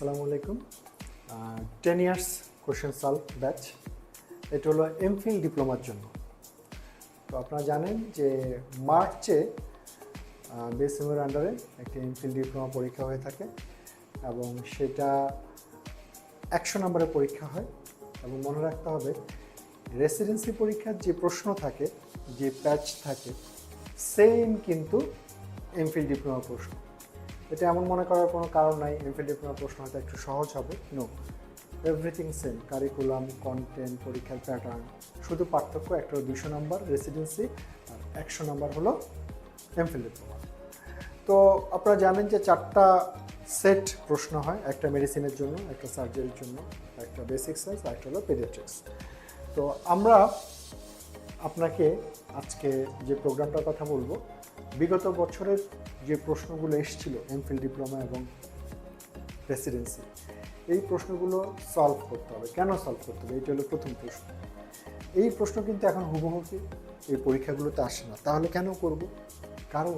আসসালামু আলাইকুম 10 years question solve batch এটা হলো M.phil ডিপ্লোমার জন্য। তো আপনারা জানেন যে মার্চে বিএসএমের আন্ডারে একটি M.phil ডিপ্লোমা পরীক্ষা হয়ে থাকে এবং সেটা 100 নম্বরের পরীক্ষা হয় এবং মনে রাখতে হবে রেসিডেন্সি পরীক্ষার যে প্রশ্ন থাকে, যে প্যাচ থাকে, সেম কিন্তু M.phil ডিপ্লোমা প্রশ্ন। এটা এমন মনে করার কোনো কারণ নাই M.phil ডিপ্লোমা প্রশ্ন হয়তো একটু সহজ হবে, no, everything same, curriculum, content, পরীক্ষার প্যাটার্ন, শুধু পার্থক্য একটা 200 নম্বর রেসিডেন্সি আর 100 নম্বর হলো M.phil ডিপ্লোমা। তো আপনারা জানেন যে 4টা সেট প্রশ্ন হয়, একটা মেডিসিনের জন্য, একটা সার্জারির জন্য, একটা বেসিক সায়েন্স আর একটা হলো পেডিয়াট্রিক্স। তো আমরা আপনাকে আজকে যে প্রোগ্রামটার কথা বলবো, বিগত বছরের যে প্রশ্নগুলো এসেছিল M.phil ডিপ্লোমা এবং রেসিডেন্সি, এই প্রশ্নগুলো সলভ করতে হবে। কেন সলভ করতে হবে? এইটা হলো প্রথম প্রশ্ন। এই প্রশ্ন কিন্তু এখন হুবহু এই পরীক্ষাগুলোতে আসে না। তাহলে কেন করব? কারণ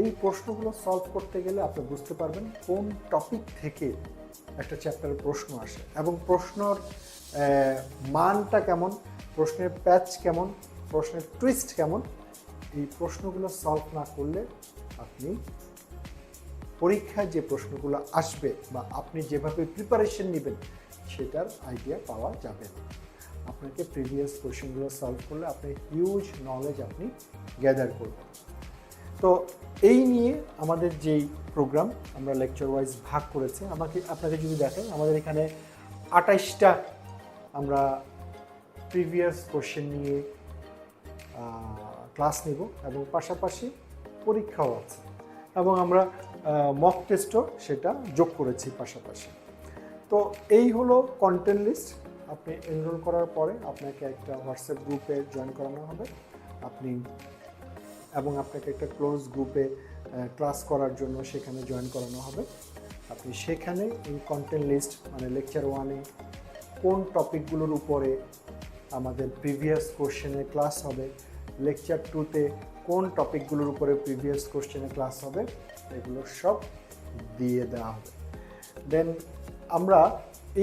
এই প্রশ্নগুলো সলভ করতে গেলে আপনি বুঝতে পারবেন কোন টপিক থেকে একটা চ্যাপ্টারের প্রশ্ন আসে এবং প্রশ্নর মানটা কেমন, প্রশ্নের প্যাচ কেমন, প্রশ্নের টুইস্ট কেমন। এই প্রশ্নগুলো সলভ না করলে আপনি পরীক্ষায় যে প্রশ্নগুলো আসবে বা আপনি যেভাবে প্রিপারেশন নেবেন সেটার আইডিয়া পাওয়া যাবে না। আপনাকে প্রিভিয়াস কোয়েশ্চেনগুলো সলভ করলে আপনি হিউজ নলেজ আপনি গ্যাদার করবেন। তো এই নিয়ে আমাদের যেই প্রোগ্রাম আমরা লেকচার ওয়াইজ ভাগ করেছি, আপনাকে যদি দেখেন আমাদের এখানে 28টা আমরা প্রিভিয়াস কোয়েশ্চেন নিয়ে ক্লাস নেব এবং পাশাপাশি পরীক্ষাও আছে এবং আমরা মক টেস্টও সেটা যোগ করেছি পাশাপাশি। তো এই হলো কন্টেন্ট লিস্ট। আপনি এনরোল করার পরে আপনাকে একটা হোয়াটসঅ্যাপ গ্রুপে জয়েন করানো হবে এবং আপনাকে একটা ক্লোজ গ্রুপে ক্লাস করার জন্য সেখানে জয়েন করানো হবে। আপনি সেখানে এই কন্টেন্ট লিস্ট মানে লেকচার 1-এ কোন টপিকগুলোর উপরে আমাদের প্রিভিয়াস কোশ্চেনে ক্লাস হবে, লেকচার 2-তে কোন টপিকগুলোর উপরে প্রিভিয়াস কোশ্চেনে ক্লাস হবে, এগুলো সব দিয়ে দেওয়া হবে। দেন আমরা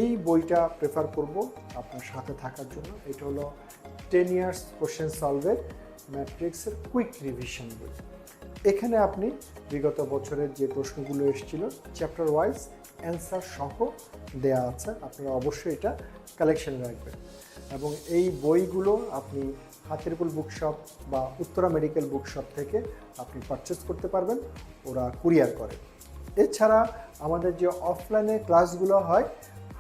এই বইটা প্রেফার করব আপনার সাথে থাকার জন্য। এটা হলো 10 ইয়ার্স কোশ্চেন সলভের ম্যাট্রিক্সের কুইক রিভিশন বই। এখানে আপনি বিগত বছরের যে প্রশ্নগুলো এসেছিল চ্যাপ্টার ওয়াইজ অ্যান্সার সহ দেয়া আছে। আপনারা অবশ্যই এটা কালেকশনে রাখবেন এবং এই বইগুলো আপনি হাতিরপুল বুকশপ বা উত্তরা মেডিকেল বুকশপ থেকে আপনি পারচেস করতে পারবেন, ওরা কুরিয়ার করে। এছাড়া আমাদের যে অফলাইনে ক্লাসগুলো হয়,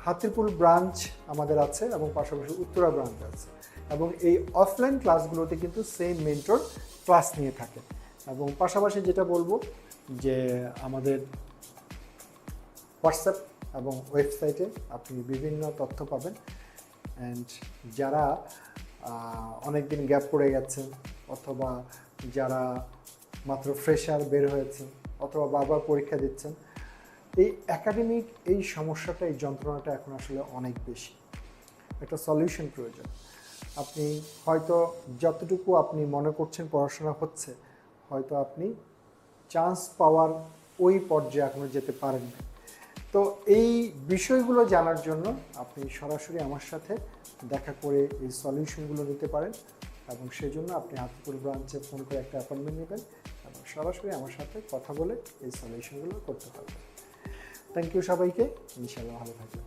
হাতিরপুল ব্রাঞ্চ আমাদের আছে এবং পাশাপাশি উত্তরা ব্রাঞ্চ আছে এবং এই অফলাইন ক্লাসগুলোতে কিন্তু সেম মেন্টর ক্লাস নিয়ে থাকে। এবং পাশাপাশি যেটা বলবো যে আমাদের হোয়াটসঅ্যাপ এবং ওয়েবসাইটে আপনি বিভিন্ন তথ্য পাবেন। অ্যান্ড যারা অনেক দিন গ্যাপ পড়ে গেছেন অথবা যারা মাত্র ফ্রেশার বের হয়েছেন অথবা বারবার পরীক্ষা দিচ্ছেন, এই একাডেমিক এই সমস্যাটা, এই যন্ত্রণাটা এখন আসলে অনেক বেশি। একটা সলিউশন প্রয়োজন। আপনি হয়তো যতটুকু আপনি মনে করছেন পড়াশোনা হচ্ছে, হয়তো আপনি চান্স পাওয়ার ওই পর্যায়ে এখনও যেতে পারেন না। তো এই বিষয়গুলো জানার জন্য আপনি সরাসরি আমার সাথে দেখা করে এই সলিউশনগুলো নিতে পারেন এবং সেই জন্য আপনি হাতিরপুল ব্রাঞ্চে ফোন করে একটা অ্যাপয়েন্টমেন্ট নেবেন এবং সরাসরি আমার সাথে কথা বলে এই সলিউশনগুলো করতে পারবেন। থ্যাংক ইউ সবাইকে, ইনশাআল্লাহ ভালো থাকবেন।